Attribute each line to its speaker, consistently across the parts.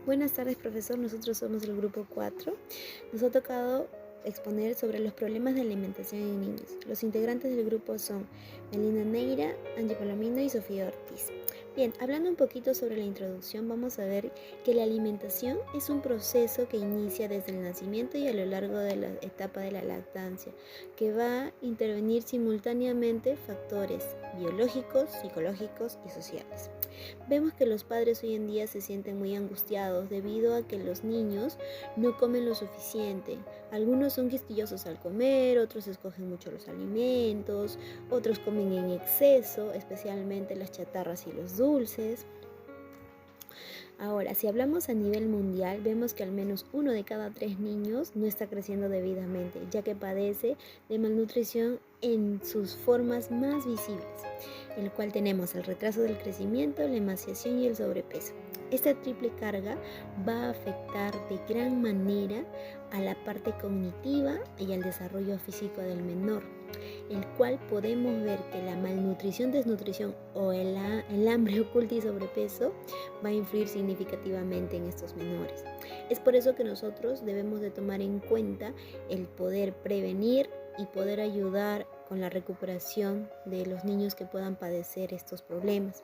Speaker 1: Buenas tardes, profesor. Nosotros somos el grupo 4. Nos ha tocado exponer sobre los problemas de alimentación en niños. Los integrantes del grupo son Melina Neira, Angie Palomino y Sofía Ortiz. Bien, hablando un poquito sobre la introducción, vamos a ver que la alimentación es un proceso que inicia desde el nacimiento y a lo largo de la etapa de la lactancia, que va a intervenir simultáneamente factores biológicos, psicológicos y sociales. Vemos que los padres hoy en día se sienten muy angustiados debido a que los niños no comen lo suficiente. Algunos son quisquillosos al comer, otros escogen mucho los alimentos, otros comen en exceso, especialmente las chatarras y los dulces. Ahora, si hablamos a nivel mundial, vemos que al menos 1 de cada 3 niños no está creciendo debidamente, ya que padece de malnutrición en sus formas más visibles, en el cual tenemos el retraso del crecimiento, la emaciación y el sobrepeso. Esta triple carga va a afectar de gran manera a la parte cognitiva y al desarrollo físico del menor, el cual podemos ver que la malnutrición, desnutrición o el hambre oculta y sobrepeso va a influir significativamente en estos menores. Es por eso que nosotros debemos de tomar en cuenta el poder prevenir y poder ayudar con la recuperación de los niños que puedan padecer estos problemas.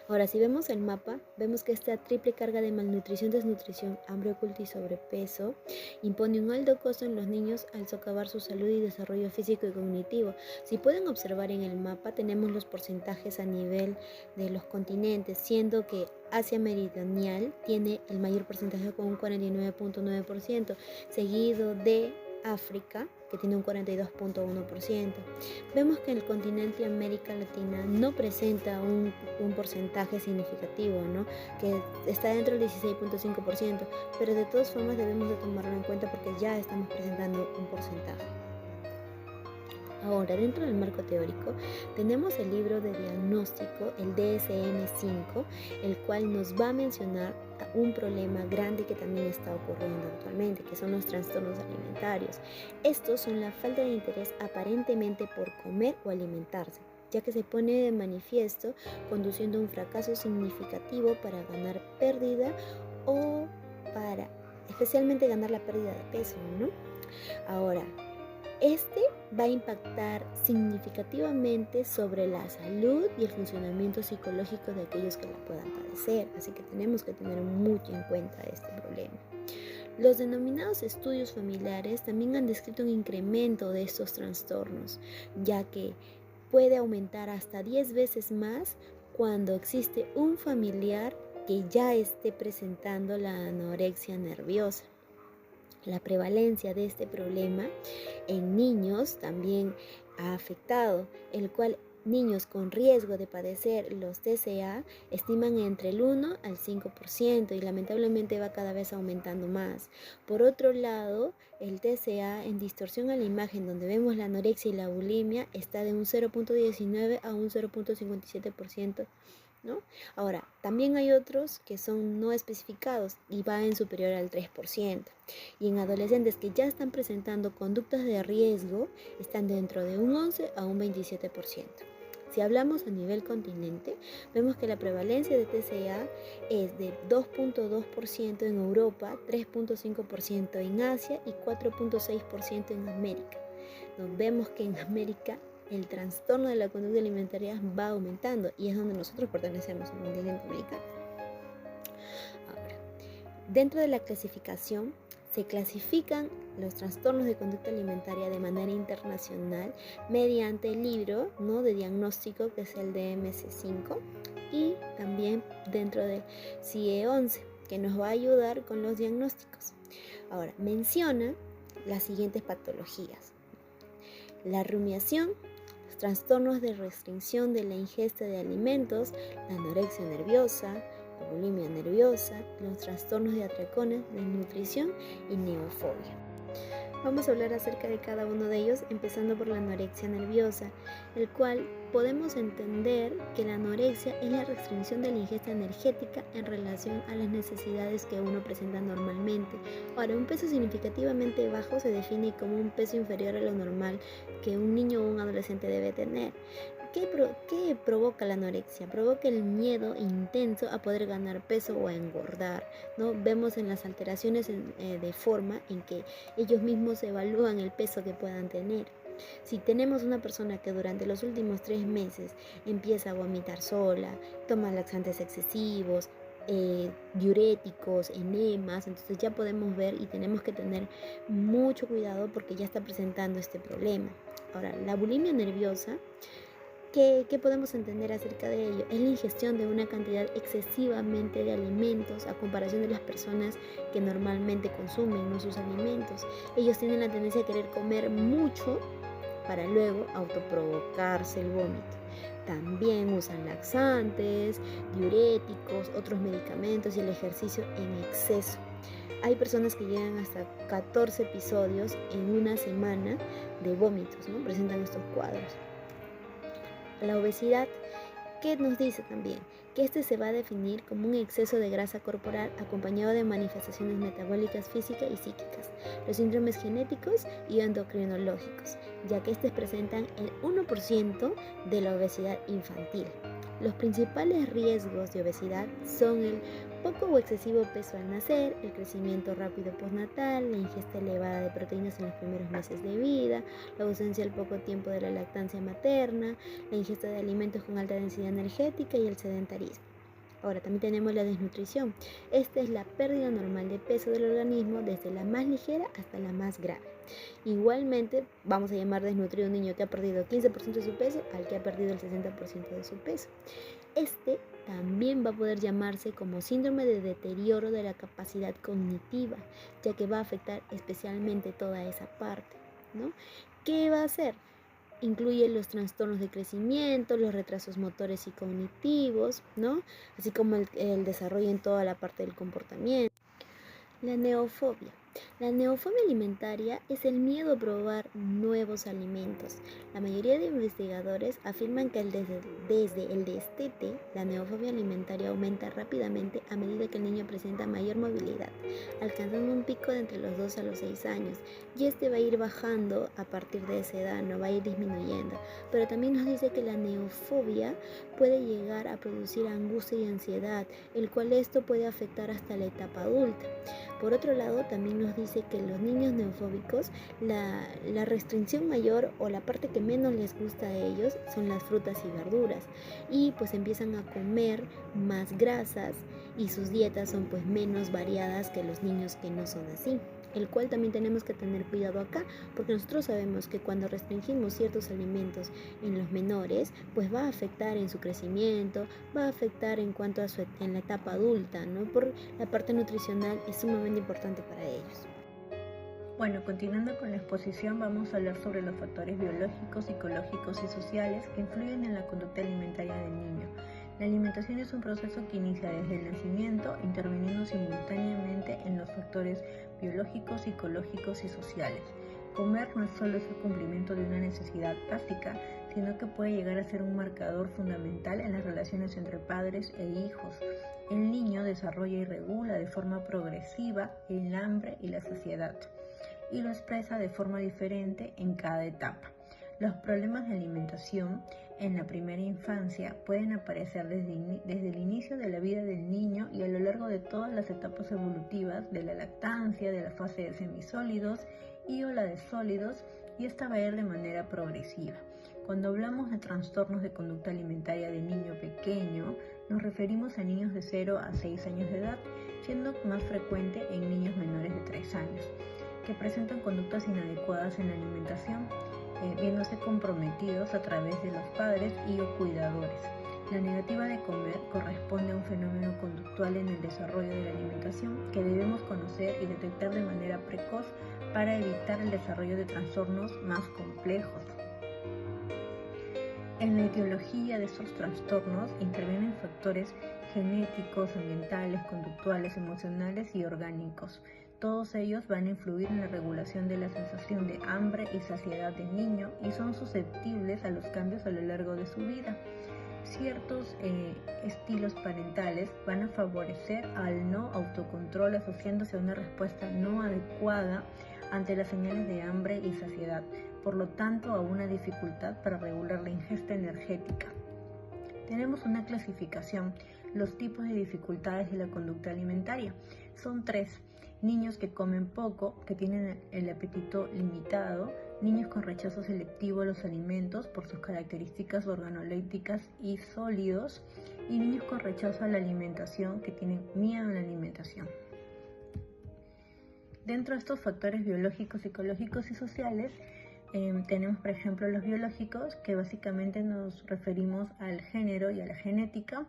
Speaker 1: Ahora, si vemos el mapa, vemos que esta triple carga de malnutrición, desnutrición, hambre oculta y sobrepeso impone un alto costo en los niños al socavar su salud y desarrollo físico y cognitivo. Si pueden observar en el mapa, tenemos los porcentajes a nivel de los continentes, siendo que Asia Meridional tiene el mayor porcentaje con un 49.9%, seguido de África, que tiene un 42.1%. Vemos que el continente América Latina no presenta un porcentaje significativo, ¿no? Que está dentro del 16.5%, pero de todas formas debemos de tomarlo en cuenta porque ya estamos presentando un porcentaje. Ahora, dentro del marco teórico, tenemos el libro de diagnóstico, el DSM-5, el cual nos va a mencionar un problema grande que también está ocurriendo actualmente, que son los trastornos alimentarios. Estos son la falta de interés aparentemente por comer o alimentarse, ya que se pone de manifiesto conduciendo a un fracaso significativo para ganar pérdida o para especialmente ganar la pérdida de peso, ¿no? Ahora, este va a impactar significativamente sobre la salud y el funcionamiento psicológico de aquellos que la puedan padecer, así que tenemos que tener mucho en cuenta este problema. Los denominados estudios familiares también han descrito un incremento de estos trastornos, ya que puede aumentar hasta 10 veces más cuando existe un familiar que ya esté presentando la anorexia nerviosa. La prevalencia de este problema en niños también ha afectado, el cual niños con riesgo de padecer los TCA estiman entre el 1 al 5% y lamentablemente va cada vez aumentando más. Por otro lado, el TCA en distorsión a la imagen, donde vemos la anorexia y la bulimia, está de un 0.19 a un 0.57%. ¿no? Ahora, también hay otros que son no especificados y va en superior al 3%. Y en adolescentes que ya están presentando conductas de riesgo, están dentro de un 11 a un 27%. Si hablamos a nivel continente, vemos que la prevalencia de TCA es de 2.2% en Europa, 3.5% en Asia y 4.6% en América. Nos vemos que en América el trastorno de la conducta alimentaria va aumentando y es donde nosotros pertenecemos al continente americano. Ahora, dentro de la clasificación se clasifican los trastornos de conducta alimentaria de manera internacional mediante el libro, ¿no?, de diagnóstico, que es el DMC5, y también dentro del CIE-11, que nos va a ayudar con los diagnósticos. Ahora, menciona las siguientes patologías: la rumiación, los trastornos de restricción de la ingesta de alimentos, la anorexia nerviosa, la bulimia nerviosa, los trastornos de atracones, desnutrición y neofobia. Vamos a hablar acerca de cada uno de ellos, empezando por la anorexia nerviosa, el cual podemos entender que la anorexia es la restricción de la ingesta energética en relación a las necesidades que uno presenta normalmente. Ahora, un peso significativamente bajo se define como un peso inferior a lo normal que un niño o un adolescente debe tener. ¿Qué provoca la anorexia? Provoca el miedo intenso a poder ganar peso o a engordar, ¿no? Vemos en las alteraciones de forma en que ellos mismos evalúan el peso que puedan tener. Si tenemos una persona que durante los últimos 3 meses empieza a vomitar sola, toma laxantes excesivos, diuréticos, enemas, entonces ya podemos ver y tenemos que tener mucho cuidado porque ya está presentando este problema. Ahora, la bulimia nerviosa, ¿qué podemos entender acerca de ello? Es la ingestión de una cantidad excesivamente de alimentos a comparación de las personas que normalmente consumen, ¿no?, sus alimentos. Ellos tienen la tendencia a querer comer mucho para luego autoprovocarse el vómito. También usan laxantes, diuréticos, otros medicamentos y el ejercicio en exceso. Hay personas que llegan hasta 14 episodios en una semana de vómitos, ¿no? Presentan estos cuadros. La obesidad, ¿qué nos dice también? Que este se va a definir como un exceso de grasa corporal acompañado de manifestaciones metabólicas físicas y psíquicas, los síndromes genéticos y endocrinológicos, ya que estos presentan el 1% de la obesidad infantil. Los principales riesgos de obesidad son el poco o excesivo peso al nacer, el crecimiento rápido postnatal, la ingesta elevada de proteínas en los primeros meses de vida, la ausencia al poco tiempo de la lactancia materna, la ingesta de alimentos con alta densidad energética y el sedentarismo. Ahora también tenemos la desnutrición. Esta es la pérdida normal de peso del organismo desde la más ligera hasta la más grave. Igualmente vamos a llamar desnutrido a un niño que ha perdido 15% de su peso al que ha perdido el 60% de su peso. Este también va a poder llamarse como síndrome de deterioro de la capacidad cognitiva, ya que va a afectar especialmente toda esa parte, ¿no? ¿Qué va a hacer? Incluye los trastornos de crecimiento, los retrasos motores y cognitivos, ¿no? Así como el desarrollo en toda la parte del comportamiento. La neofobia. La neofobia alimentaria es el miedo a probar nuevos alimentos. La mayoría de investigadores afirman que desde el destete, la neofobia alimentaria aumenta rápidamente a medida que el niño presenta mayor movilidad, alcanzando un pico de entre los 2 a los 6 años. Y este va a ir bajando a partir de esa edad, no va a ir disminuyendo. Pero también nos dice que la neofobia puede llegar a producir angustia y ansiedad, el cual esto puede afectar hasta la etapa adulta. Por otro lado, también nos dice que los niños neofóbicos, la restricción mayor o la parte que menos les gusta a ellos son las frutas y verduras, y pues empiezan a comer más grasas y sus dietas son pues menos variadas que los niños que no son así. El cual también tenemos que tener cuidado acá, porque nosotros sabemos que cuando restringimos ciertos alimentos en los menores, pues va a afectar en su crecimiento, va a afectar en cuanto a en la etapa adulta, ¿no? Por la parte nutricional es sumamente importante para ellos.
Speaker 2: Bueno, continuando con la exposición, vamos a hablar sobre los factores biológicos, psicológicos y sociales que influyen en la conducta alimentaria del niño. La alimentación es un proceso que inicia desde el nacimiento, interviniendo simultáneamente en los factores biológicos, psicológicos y sociales. Comer no es solo el cumplimiento de una necesidad básica, sino que puede llegar a ser un marcador fundamental en las relaciones entre padres e hijos. El niño desarrolla y regula de forma progresiva el hambre y la saciedad, y lo expresa de forma diferente en cada etapa. Los problemas de alimentación en la primera infancia pueden aparecer desde el inicio de la vida del niño y a lo largo de todas las etapas evolutivas de la lactancia, de la fase de semisólidos y o la de sólidos, y esta va a ir de manera progresiva. Cuando hablamos de trastornos de conducta alimentaria de niño pequeño, nos referimos a niños de 0 a 6 años de edad, siendo más frecuente en niños menores de 3 años, que presentan conductas inadecuadas en la alimentación, viéndose comprometidos a través de los padres y o cuidadores. La negativa de comer corresponde a un fenómeno conductual en el desarrollo de la alimentación que debemos conocer y detectar de manera precoz para evitar el desarrollo de trastornos más complejos. En la etiología de estos trastornos intervienen factores genéticos, ambientales, conductuales, emocionales y orgánicos. Todos ellos van a influir en la regulación de la sensación de hambre y saciedad del niño y son susceptibles a los cambios a lo largo de su vida. Ciertos estilos parentales van a favorecer al no autocontrol asociándose a una respuesta no adecuada ante las señales de hambre y saciedad, por lo tanto a una dificultad para regular la ingesta energética. Tenemos una clasificación, los tipos de dificultades de la conducta alimentaria. Son 3. Niños que comen poco, que tienen el apetito limitado, niños con rechazo selectivo a los alimentos por sus características organolépticas y sólidos, y niños con rechazo a la alimentación, que tienen miedo a la alimentación. Dentro de estos factores biológicos, psicológicos y sociales, tenemos, por ejemplo, los biológicos, que básicamente nos referimos al género y a la genética.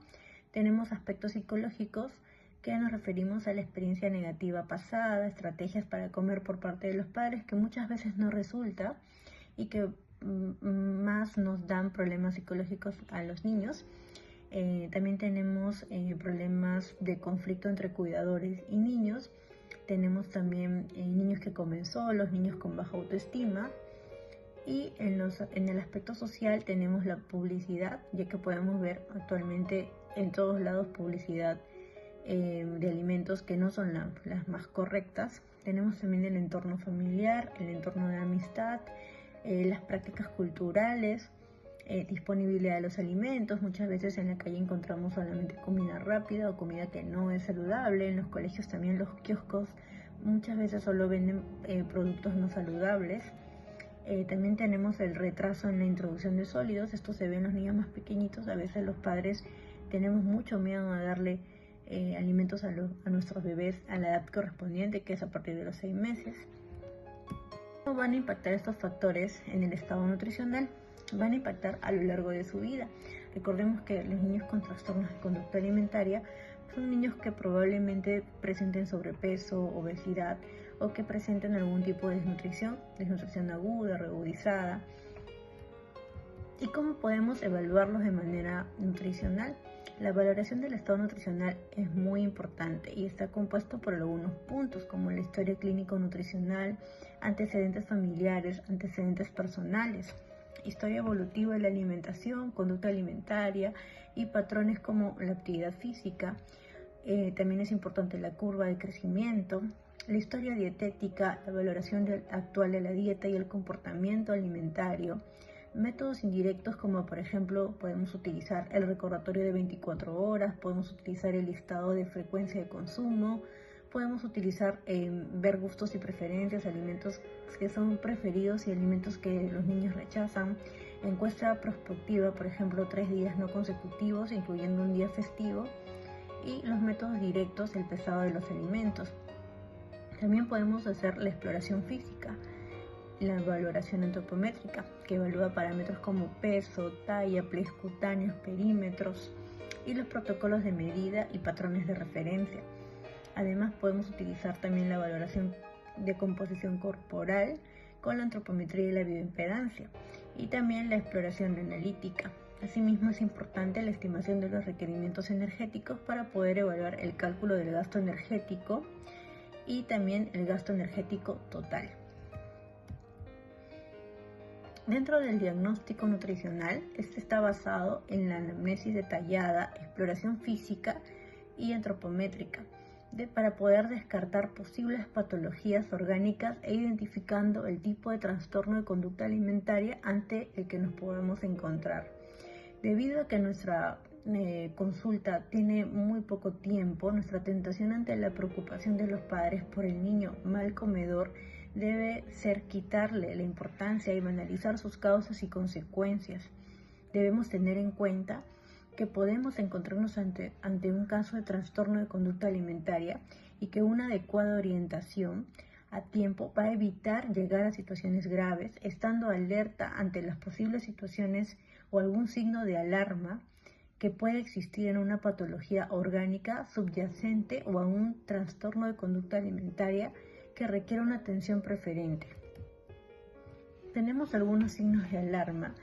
Speaker 2: Tenemos aspectos psicológicos, que nos referimos a la experiencia negativa pasada, estrategias para comer por parte de los padres, que muchas veces no resulta y que más nos dan problemas psicológicos a los niños. También tenemos problemas de conflicto entre cuidadores y niños. Tenemos también niños que comen solos, niños con baja autoestima. Y en el aspecto social tenemos la publicidad, ya que podemos ver actualmente en todos lados publicidad de alimentos que no son las más correctas. Tenemos también el entorno familiar, el entorno de amistad, las prácticas culturales, disponibilidad de los alimentos. Muchas veces en la calle encontramos solamente comida rápida o comida que no es saludable. En los colegios también los kioscos muchas veces solo venden productos no saludables. También tenemos el retraso en la introducción de sólidos. Esto se ve en los niños más pequeñitos. A veces los padres tenemos mucho miedo a darle alimentos a nuestros bebés a la edad correspondiente, que es a partir de los 6 meses. ¿Cómo van a impactar estos factores en el estado nutricional? Van a impactar a lo largo de su vida. Recordemos que los niños con trastornos de conducta alimentaria son niños que probablemente presenten sobrepeso, obesidad, o que presenten algún tipo de desnutrición aguda, reagudizada. ¿Y cómo podemos evaluarlos de manera nutricional? La valoración del estado nutricional es muy importante y está compuesto por algunos puntos, como la historia clínico-nutricional, antecedentes familiares, antecedentes personales, historia evolutiva de la alimentación, conducta alimentaria y patrones como la actividad física. También es importante la curva de crecimiento, la historia dietética, la valoración actual de la dieta y el comportamiento alimentario. Métodos indirectos, como por ejemplo podemos utilizar el recordatorio de 24 horas, podemos utilizar el listado de frecuencia de consumo, podemos utilizar ver gustos y preferencias, alimentos que son preferidos y alimentos que los niños rechazan. Encuesta prospectiva, por ejemplo, 3 días no consecutivos, incluyendo un día festivo. Y los métodos directos, el pesado de los alimentos. También podemos hacer la exploración física, la valoración antropométrica, que evalúa parámetros como peso, talla, pliegues cutáneos, perímetros, y los protocolos de medida y patrones de referencia. Además, podemos utilizar también la valoración de composición corporal con la antropometría y la bioimpedancia, y también la exploración analítica. Asimismo, es importante la estimación de los requerimientos energéticos para poder evaluar el cálculo del gasto energético y también el gasto energético total. Dentro del diagnóstico nutricional, este está basado en la anamnesis detallada, exploración física y antropométrica, para poder descartar posibles patologías orgánicas e identificando el tipo de trastorno de conducta alimentaria ante el que nos podemos encontrar. Debido a que nuestra consulta tiene muy poco tiempo, nuestra tentación ante la preocupación de los padres por el niño mal comedor debe ser quitarle la importancia y banalizar sus causas y consecuencias. Debemos tener en cuenta que podemos encontrarnos ante un caso de trastorno de conducta alimentaria y que una adecuada orientación a tiempo va a evitar llegar a situaciones graves, estando alerta ante las posibles situaciones o algún signo de alarma que puede existir en una patología orgánica subyacente o a un trastorno de conducta alimentaria que requiere una atención preferente. Tenemos algunos signos de alarma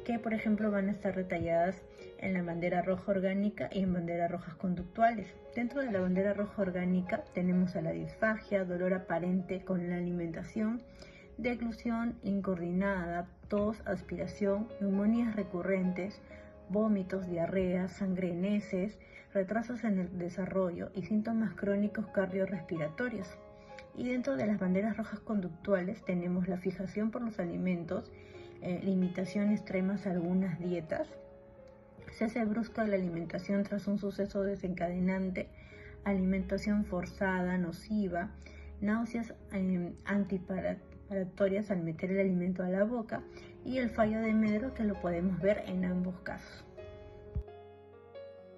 Speaker 2: que, por ejemplo, van a estar detalladas en la bandera roja orgánica y en banderas rojas conductuales. Dentro de la bandera roja orgánica tenemos a la disfagia, dolor aparente con la alimentación, deglución incoordinada, tos, aspiración, neumonías recurrentes, vómitos, diarrea, sangre en heces, retrasos en el desarrollo y síntomas crónicos cardiorrespiratorios. Y dentro de las banderas rojas conductuales tenemos la fijación por los alimentos, limitación extremas a algunas dietas, cese brusco de la alimentación tras un suceso desencadenante, alimentación forzada, nociva, náuseas antiparatorias al meter el alimento a la boca y el fallo de Medro, que lo podemos ver en ambos casos.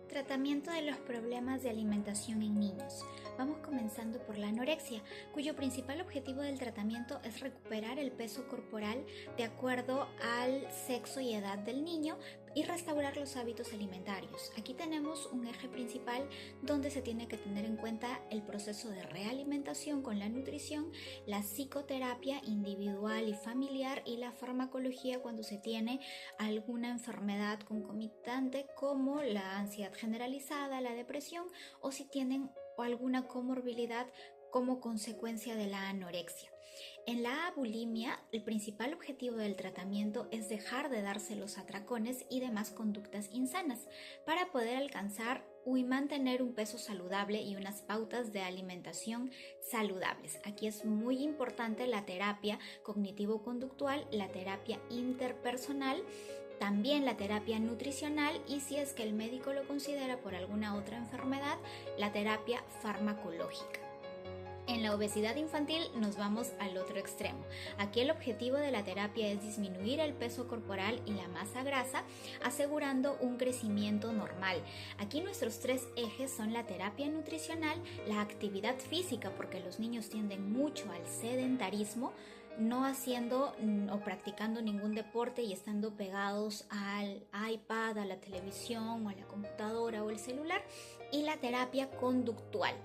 Speaker 3: Tratamiento de los problemas de alimentación en niños. Vamos comenzando por la anorexia, cuyo principal objetivo del tratamiento es recuperar el peso corporal de acuerdo al sexo y edad del niño y restaurar los hábitos alimentarios. Aquí tenemos un eje principal donde se tiene que tener en cuenta el proceso de realimentación con la nutrición, la psicoterapia individual y familiar y la farmacología cuando se tiene alguna enfermedad concomitante como la ansiedad generalizada, la depresión o si tienen alguna comorbilidad como consecuencia de la anorexia. En la bulimia, el principal objetivo del tratamiento es dejar de darse los atracones y demás conductas insanas para poder alcanzar y mantener un peso saludable y unas pautas de alimentación saludables. Aquí es muy importante la terapia cognitivo-conductual, la terapia interpersonal, también la terapia nutricional y si es que el médico lo considera por alguna otra enfermedad, la terapia farmacológica. En la obesidad infantil nos vamos al otro extremo. Aquí el objetivo de la terapia es disminuir el peso corporal y la masa grasa, asegurando un crecimiento normal. Aquí nuestros tres ejes son la terapia nutricional, la actividad física, porque los niños tienden mucho al sedentarismo, no haciendo o practicando ningún deporte y estando pegados al iPad, a la televisión o a la computadora o el celular, y la terapia conductual.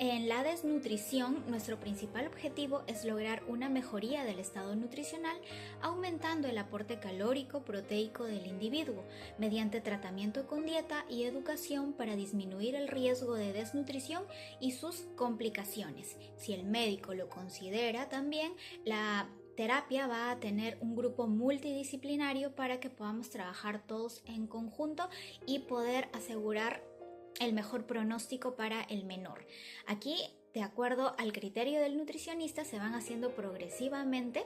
Speaker 3: En la desnutrición, nuestro principal objetivo es lograr una mejoría del estado nutricional, aumentando el aporte calórico proteico del individuo, mediante tratamiento con dieta y educación para disminuir el riesgo de desnutrición y sus complicaciones. Si el médico lo considera también, la terapia va a tener un grupo multidisciplinario para que podamos trabajar todos en conjunto y poder asegurar el mejor pronóstico para el menor. Aquí, de acuerdo al criterio del nutricionista, se van haciendo progresivamente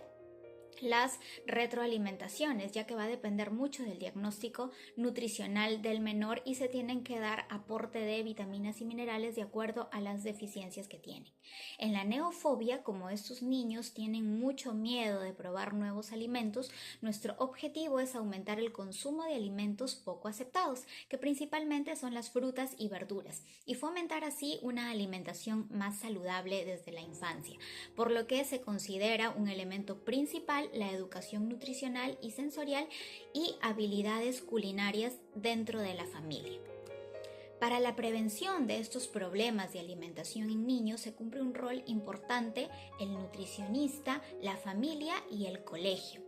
Speaker 3: las retroalimentaciones, ya que va a depender mucho del diagnóstico nutricional del menor y se tienen que dar aporte de vitaminas y minerales de acuerdo a las deficiencias que tienen. En la neofobia, como estos niños tienen mucho miedo de probar nuevos alimentos, nuestro objetivo es aumentar el consumo de alimentos poco aceptados, que principalmente son las frutas y verduras, y fomentar así una alimentación más saludable desde la infancia, por lo que se considera un elemento principal la educación nutricional y sensorial y habilidades culinarias dentro de la familia. Para la prevención de estos problemas de alimentación en niños se cumple un rol importante el nutricionista, la familia y el colegio.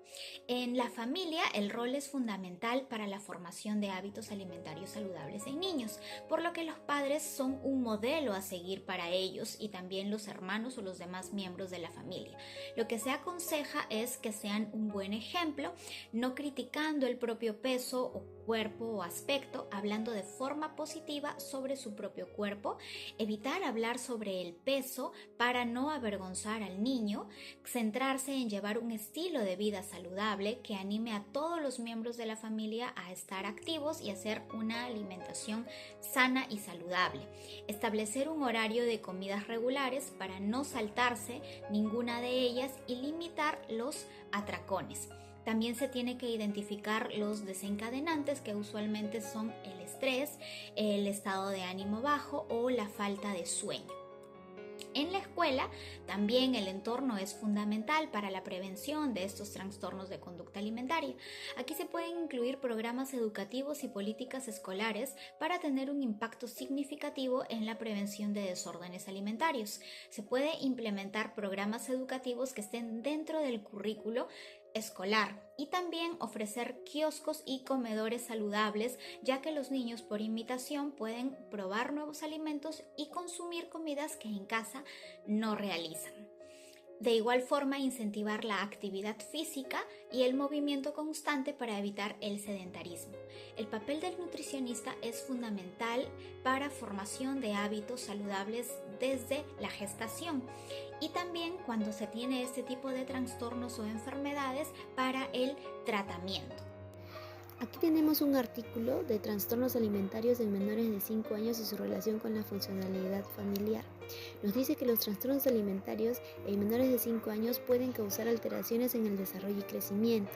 Speaker 3: En la familia el rol es fundamental para la formación de hábitos alimentarios saludables en niños, por lo que los padres son un modelo a seguir para ellos y también los hermanos o los demás miembros de la familia. Lo que se aconseja es que sean un buen ejemplo, no criticando el propio peso o cuerpo o aspecto, hablando de forma positiva sobre su propio cuerpo, evitar hablar sobre el peso para no avergonzar al niño, centrarse en llevar un estilo de vida saludable que anime a todos los miembros de la familia a estar activos y hacer una alimentación sana y saludable, establecer un horario de comidas regulares para no saltarse ninguna de ellas y limitar los atracones. También se tiene que identificar los desencadenantes, que usualmente son el estrés, el estado de ánimo bajo o la falta de sueño. En la escuela, también el entorno es fundamental para la prevención de estos trastornos de conducta alimentaria. Aquí se pueden incluir programas educativos y políticas escolares para tener un impacto significativo en la prevención de desórdenes alimentarios. Se puede implementar programas educativos que estén dentro del currículo escolar y también ofrecer kioscos y comedores saludables, ya que los niños por imitación pueden probar nuevos alimentos y consumir comidas que en casa no realizan. De igual forma, incentivar la actividad física y el movimiento constante para evitar el sedentarismo. El papel del nutricionista es fundamental para formación de hábitos saludables desde la gestación y también cuando se tiene este tipo de trastornos o enfermedades para el tratamiento.
Speaker 1: Aquí tenemos un artículo de trastornos alimentarios en menores de 5 años y su relación con la funcionalidad familiar. Nos dice que los trastornos alimentarios en menores de 5 años pueden causar alteraciones en el desarrollo y crecimiento,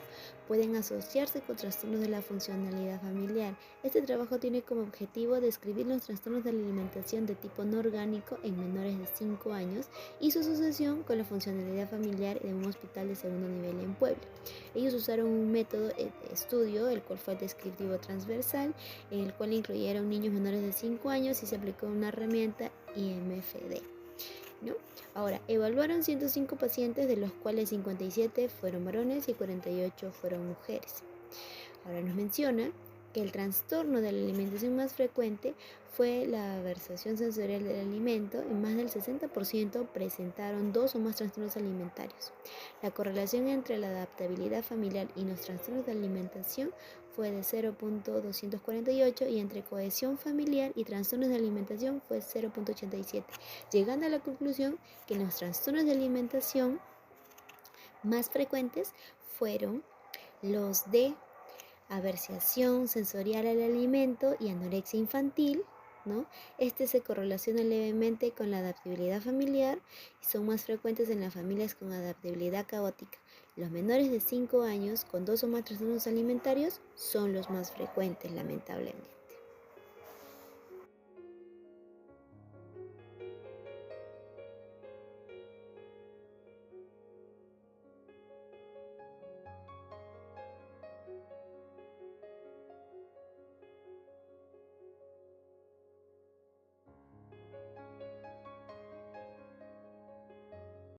Speaker 1: pueden asociarse con trastornos de la funcionalidad familiar. Este trabajo tiene como objetivo describir los trastornos de la alimentación de tipo no orgánico en menores de 5 años y su asociación con la funcionalidad familiar en un hospital de segundo nivel en Puebla. Ellos usaron un método de estudio, el cual fue descriptivo transversal, en el cual incluyeron niños menores de 5 años y se aplicó una herramienta IMFD, ¿no? Ahora, evaluaron 105 pacientes, de los cuales 57 fueron varones y 48 fueron mujeres. Ahora nos menciona que el trastorno de la alimentación más frecuente fue la aversión sensorial del alimento y más del 60% presentaron 2 o más trastornos alimentarios. La correlación entre la adaptabilidad familiar y los trastornos de alimentación fue de 0.248 y entre cohesión familiar y trastornos de alimentación fue 0.87, llegando a la conclusión que los trastornos de alimentación más frecuentes fueron los de aversión sensorial al alimento y anorexia infantil, ¿no? Este se correlaciona levemente con la adaptabilidad familiar y son más frecuentes en las familias con adaptabilidad caótica. Los menores de 5 años con 2 o más trastornos alimentarios son los más frecuentes, lamentablemente.